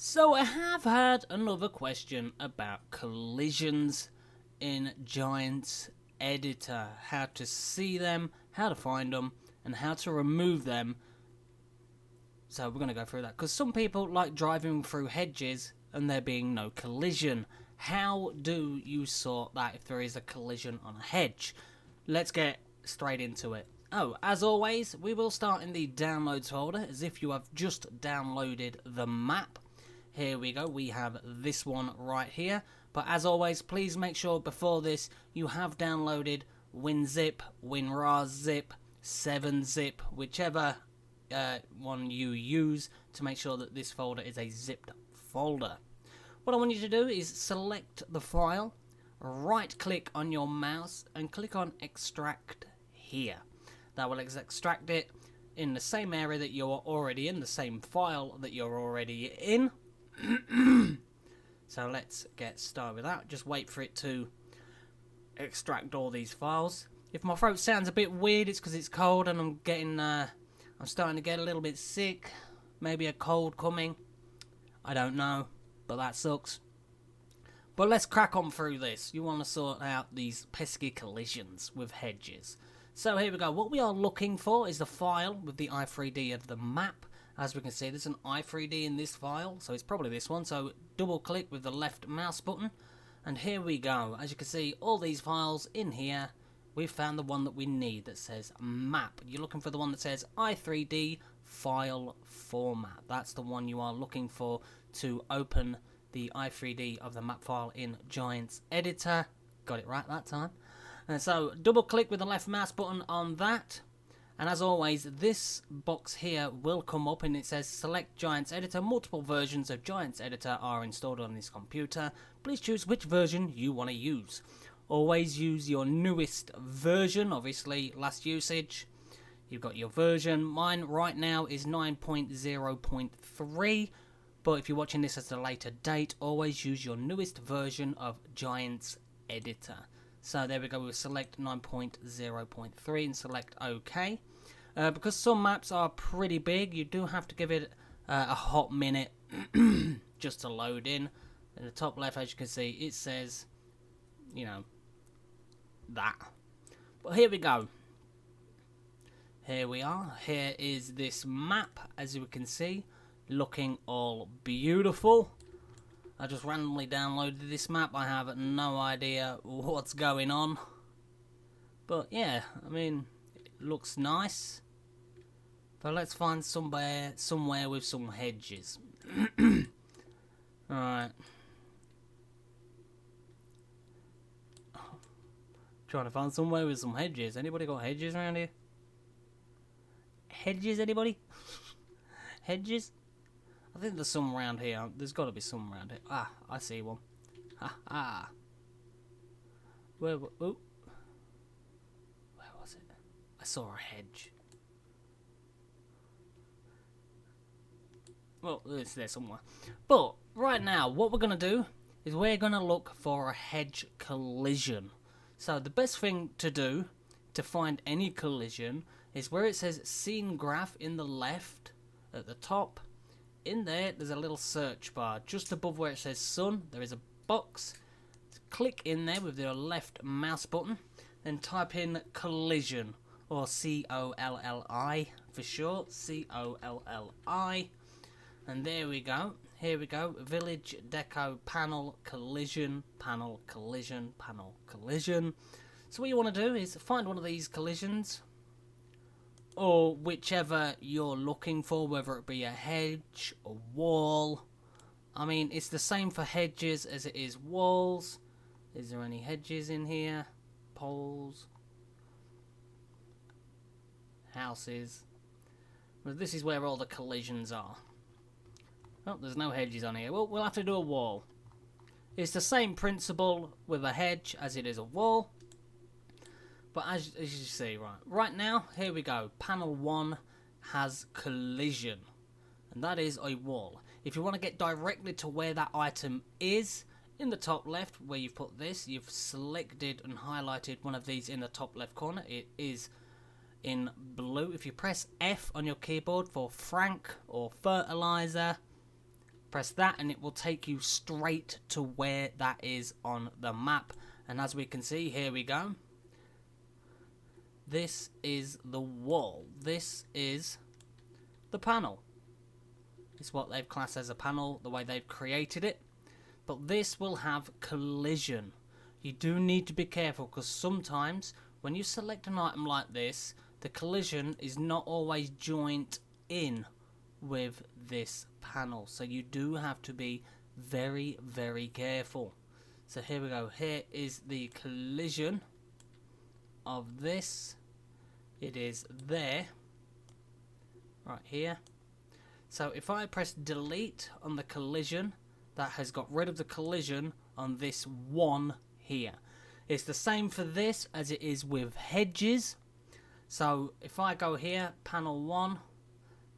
So I have had another question about collisions in Giants Editor. How to see them, how to find them, and how to remove them. So we're going to go through that. Because some people like driving through hedges and there being no collision. How do you sort that if there is a collision on a hedge? Let's get straight into it. Oh, as always, we will start in the downloads folder as if you have just downloaded the map. Here we go, we have this one right here. But as always, please make sure before this you have downloaded WinZip, WinRARZip, 7-Zip, whichever one you use to make sure that this folder is a zipped folder. What I want you to do is select the file, right click on your mouse and click on extract here. That will extract it in the same area that you're already in, the same file that you're already in. So let's get started with that. Just wait for it to extract all these files. If my throat sounds a bit weird, it's because it's cold and I'm starting to get a little bit sick. Maybe a cold coming. I don't know, but that sucks. But let's crack on through this. You want to sort out these pesky collisions with hedges. So here we go. What we are looking for is the file with the i3D of the map. As we can see, there's an i3D in this file, so it's probably this one. So double click with the left mouse button, and here we go. As you can see, all these files in here, we've found the one that we need that says map. You're looking for the one that says i3D file format. That's the one you are looking for to open the i3D of the map file in Giants Editor. Got it right that time. And so double click with the left mouse button on that. And as always, this box here will come up and it says select Giants Editor. Multiple versions of Giants Editor are installed on this computer. Please choose which version you want to use. Always use your newest version, obviously last usage. You've got your version. Mine right now is 9.0.3. But if you're watching this at a later date, always use your newest version of Giants Editor. So there we go, we'll select 9.0.3 and select OK. Because some maps are pretty big, you do have to give it a hot minute just to load in. In the top left, as you can see, it says, you know, that. But here we go. Here we are. Here is this map, as you can see, looking all beautiful. I just randomly downloaded this map. I have no idea what's going on. But yeah, I mean, it looks nice. But let's find somewhere with some hedges. Alright. Trying to find somewhere with some hedges. Anybody got hedges around here? Hedges, anybody? Hedges? I think there's some around here. There's got to be some around here. Ah, I see one. Ha ha. Where was it? I saw a hedge. Well, it's there somewhere. But right now, what we're going to do is we're going to look for a hedge collision. So the best thing to do to find any collision is where it says scene graph in the left at the top. In there's a little search bar. Just above where it says sun, there is a box. Click in there with your left mouse button. Then type in collision, or C-O-L-L-I for short. C-O-L-L-I. And there we go. Here we go. Village deco panel collision, panel collision, panel collision. So what you want to do is find one of these collisions, or whichever you're looking for, whether it be a hedge, a wall. I mean, it's the same for hedges as it is walls. Is there any hedges in here? Poles. Houses. But this is where all the collisions are. Oh, there's no hedges on here. Well, we'll have to do a wall. It's the same principle with a hedge as it is a wall. But as you see, right now, here we go. Panel 1 has collision, and that is a wall. If you want to get directly to where that item is, in the top left, where you've put this, you've selected and highlighted one of these in the top left corner. It is in blue. If you press F on your keyboard for Frank or fertilizer, Press that and it will take you straight to where that is on the map. And as we can see, here we go. This is the wall. This is the panel. It's what they've classed as a panel, the way they've created it. But this will have collision. You do need to be careful because sometimes when you select an item like this, the collision is not always joined in with this panel. So you do have to be very, very careful. So here we go. Here is the collision of this. It is there. Right here. So if I press delete on the collision, that has got rid of the collision on this one here. It's the same for this as it is with Hedges. So if I go here, panel 1,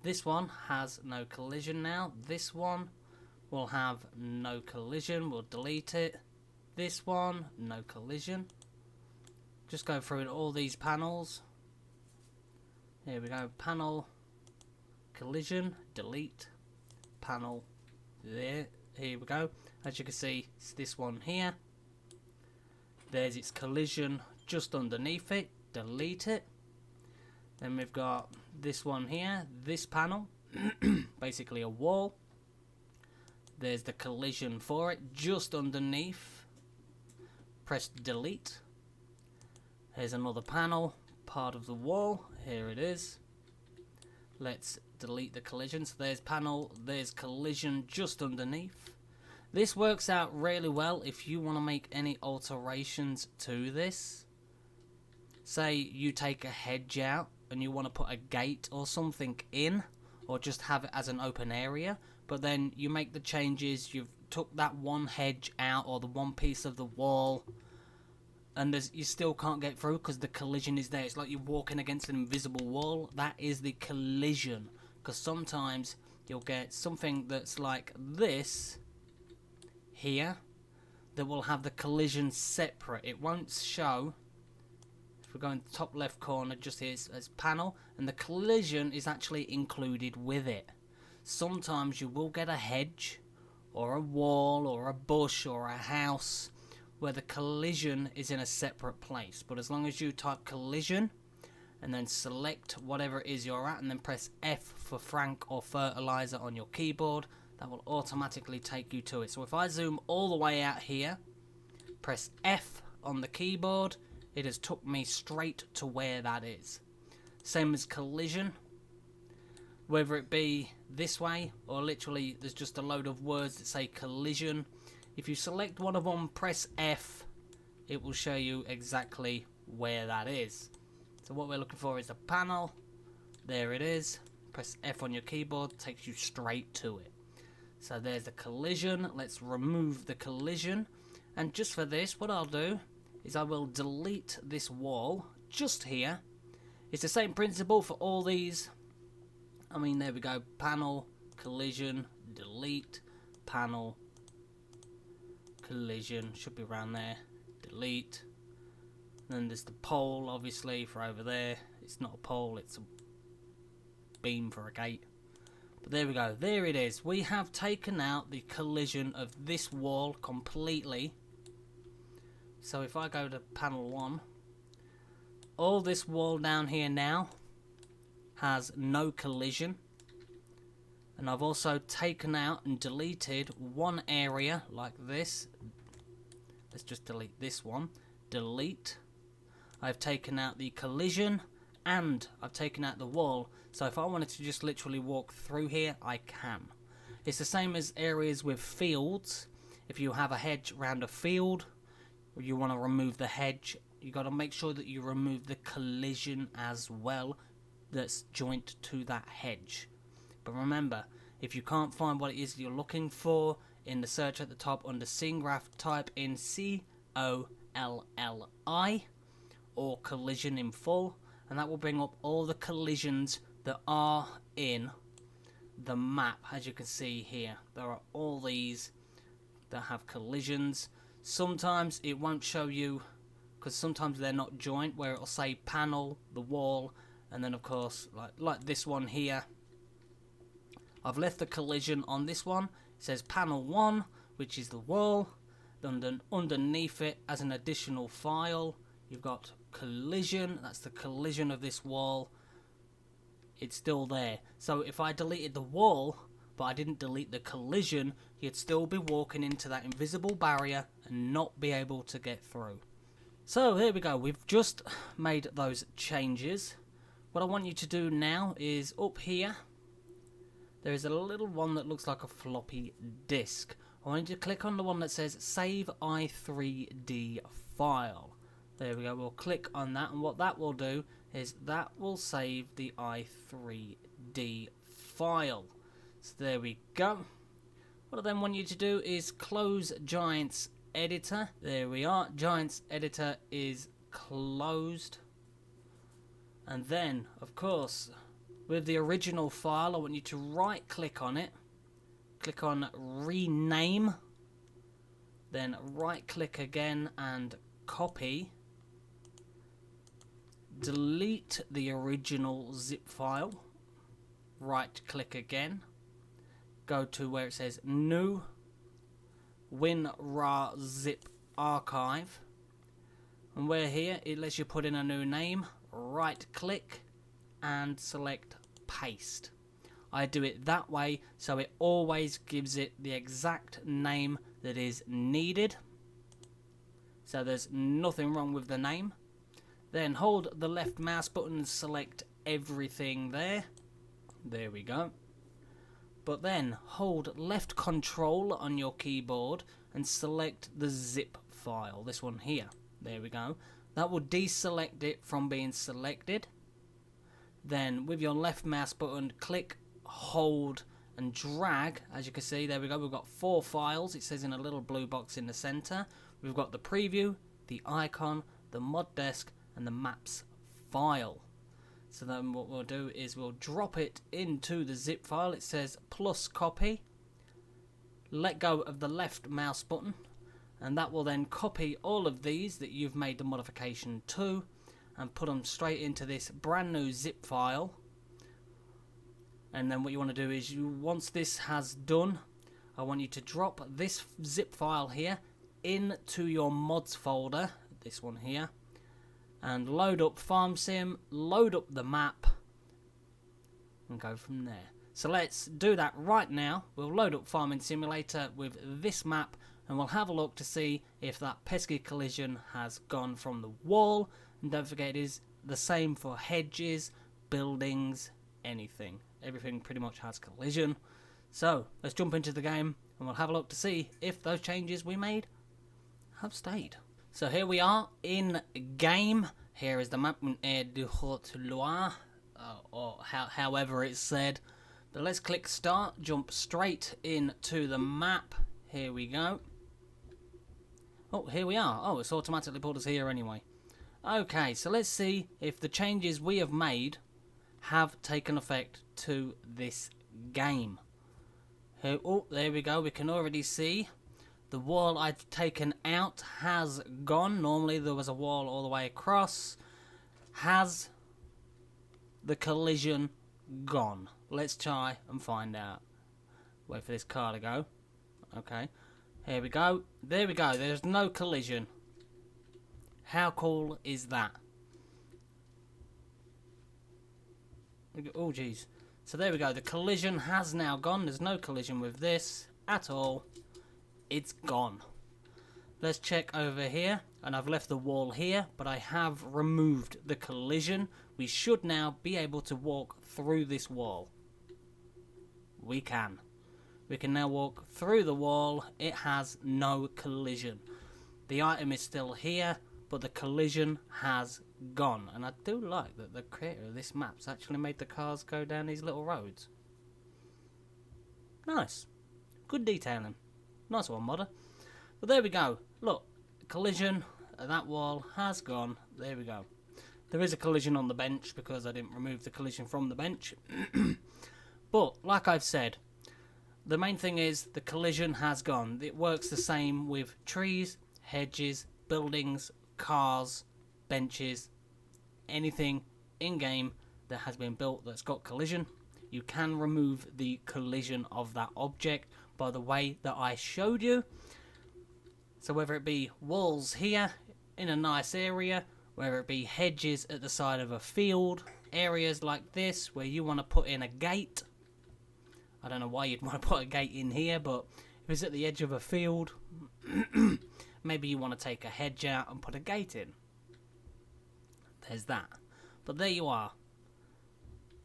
this one has no collision now. This one will have no collision. We'll delete it. This one, no collision. Just go through all these panels. Here we go. Panel, collision, delete, panel, there. Here we go. As you can see, it's this one here. There's its collision just underneath it. Delete it. Then we've got this one here, this panel, basically a wall. There's the collision for it just underneath. Press delete. Here's another panel, part of the wall. Here it is. Let's delete the collision. So there's panel, there's collision just underneath. This works out really well if you want to make any alterations to this. Say you take a hedge out and you want to put a gate or something in, or just have it as an open area, but then you make the changes, you've took that one hedge out or the one piece of the wall, and you still can't get through because the collision is there. It's like you're walking against an invisible wall. That is the collision, because sometimes you'll get something that's like this here that will have the collision separate. It won't show. If we go in the top left corner, just here as panel, and the collision is actually included with it. Sometimes you will get a hedge or a wall or a bush or a house where the collision is in a separate place, but as long as you type collision and then select whatever it is you're at and then press F for Frank or fertilizer on your keyboard, that will automatically take you to it. So if I zoom all the way out here, press F on the keyboard, it has took me straight to where that is. Same as collision, whether it be this way or literally there's just a load of words that say collision. If you select one of them, press F, it will show you exactly where that is. So what we're looking for is a panel. There it is. Press F on your keyboard, takes you straight to it. So there's the collision. Let's remove the collision. And just for this, what I'll do is I will delete this wall just here. It's the same principle for all these. I mean, there we go. Panel, collision, delete, panel, collision. Should be around there. Delete. Then there's the pole, obviously, for over there. It's not a pole, it's a beam for a gate. But there we go. There it is. We have taken out the collision of this wall completely. So if I go to panel 1, all this wall down here now has no collision. And I've also taken out and deleted one area like this. Let's just delete this one. Delete. I've taken out the collision and I've taken out the wall. So if I wanted to just literally walk through here, I can. It's the same as areas with fields. If you have a hedge around a field, or you want to remove the hedge, you got to make sure that you remove the collision as well that's joined to that hedge. But remember, if you can't find what it is you're looking for, in the search at the top under scene graph, type in COLLI or collision in full, and that will bring up all the collisions that are in the map. As you can see here, there are all these that have collisions. Sometimes it won't show you because sometimes they're not joint, where it'll say panel, the wall, and then of course like this one here, I've left the collision on this one. It says panel 1, which is the wall. Then underneath it, as an additional file, you've got collision. That's the collision of this wall. It's still there. So if I deleted the wall, but I didn't delete the collision, you'd still be walking into that invisible barrier and not be able to get through. So here we go. We've just made those changes. What I want you to do now is up here, there is a little one that looks like a floppy disk. I want you to click on the one that says Save i3D File. There we go. We'll click on that, and what that will do is that will save the i3D file. So there we go. What I then want you to do is close Giants Editor. There we are. Giants Editor is closed. And then, of course, with the original file, I want you to right click on it. Click on Rename. Then right click again and copy. Delete the original zip file. Right click again. Go to where it says New WinRAR Zip Archive. And where here it lets you put in a new name. Right click and select Paste. I do it that way so it always gives it the exact name that is needed. So there's nothing wrong with the name. Then hold the left mouse button and select everything there. There we go. But then hold left control on your keyboard and select the zip file, this one here. There we go. That will deselect it from being selected. Then with your left mouse button, click, hold and drag. As you can see, there we go. We've got 4 files. It says in a little blue box in the center. We've got the preview, the icon, the mod desk and the maps file. So then what we'll do is we'll drop it into the zip file. It says plus copy. Let go of the left mouse button and that will then copy all of these that you've made the modification to and put them straight into this brand new zip file. And then what you want to do is, once this has done, I want you to drop this zip file here into your mods folder, this one here, and load up Farm Sim, load up the map, and go from there. So let's do that right now. We'll load up Farming Simulator with this map, and we'll have a look to see if that pesky collision has gone from the wall. And don't forget, it is the same for hedges, buildings, anything. Everything pretty much has collision. So let's jump into the game and we'll have a look to see if those changes we made have stayed. So here we are in game. Here is the map de Haute-Loire, or however it's said. But let's click start, jump straight into the map. Here we go. Oh, here we are. Oh, it's automatically pulled us here anyway. Okay, so let's see if the changes we have made have taken effect to this game. Here, oh, there we go. We can already see the wall I've taken out has gone. Normally there was a wall all the way across. Has the collision gone? Let's try and find out. Wait for this car to go. Okay. Here we go. There we go. There's no collision. How cool is that? Oh, jeez. So there we go. The collision has now gone. There's no collision with this at all. It's gone. Let's check over here. And I've left the wall here, but I have removed the collision. We should now be able to walk through this wall. We can. We can now walk through the wall. It has no collision. The item is still here, but the collision has gone. And I do like that the creator of this map's actually made the cars go down these little roads. Nice. Good detailing. Nice one, modder. But there we go. Look, collision. That wall has gone. There we go. There is a collision on the bench because I didn't remove the collision from the bench. But, like I've said, the main thing is the collision has gone. It works the same with trees, hedges, buildings, cars, benches, anything in-game that has been built that's got collision. You can remove the collision of that object, by the way that I showed you. So whether it be walls here in a nice area, whether it be hedges at the side of a field, areas like this where you want to put in a gate. I don't know why you'd want to put a gate in here, but if it's at the edge of a field, maybe you want to take a hedge out and put a gate in. There's that. But there you are.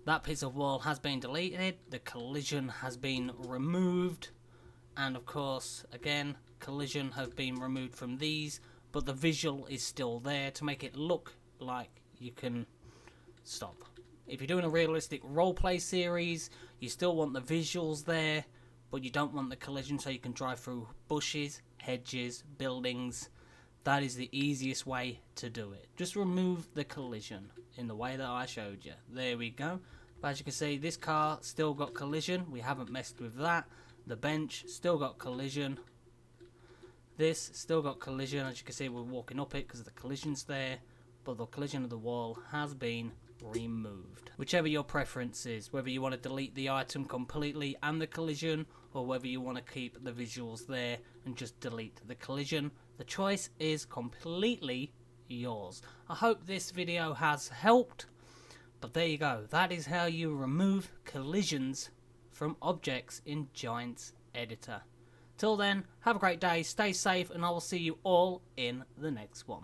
That piece of wall has been deleted, the collision has been removed, and of course, again, collision have been removed from these, but the visual is still there to make it look like you can stop. If you're doing a realistic roleplay series, you still want the visuals there, but you don't want the collision, so you can drive through bushes, hedges, buildings. That is the easiest way to do it. Just remove the collision in the way that I showed you. There we go. But as you can see, this car still got collision. We haven't messed with that. The bench still got collision. This still got collision. As you can see, we're walking up it because the collision's there. But the collision of the wall has been removed. Whichever your preference is, whether you want to delete the item completely and the collision, or whether you want to keep the visuals there and just delete the collision, the choice is completely yours. I hope this video has helped, but there you go. That is how you remove collisions from objects in Giants Editor. Till then, have a great day, stay safe, and I will see you all in the next one.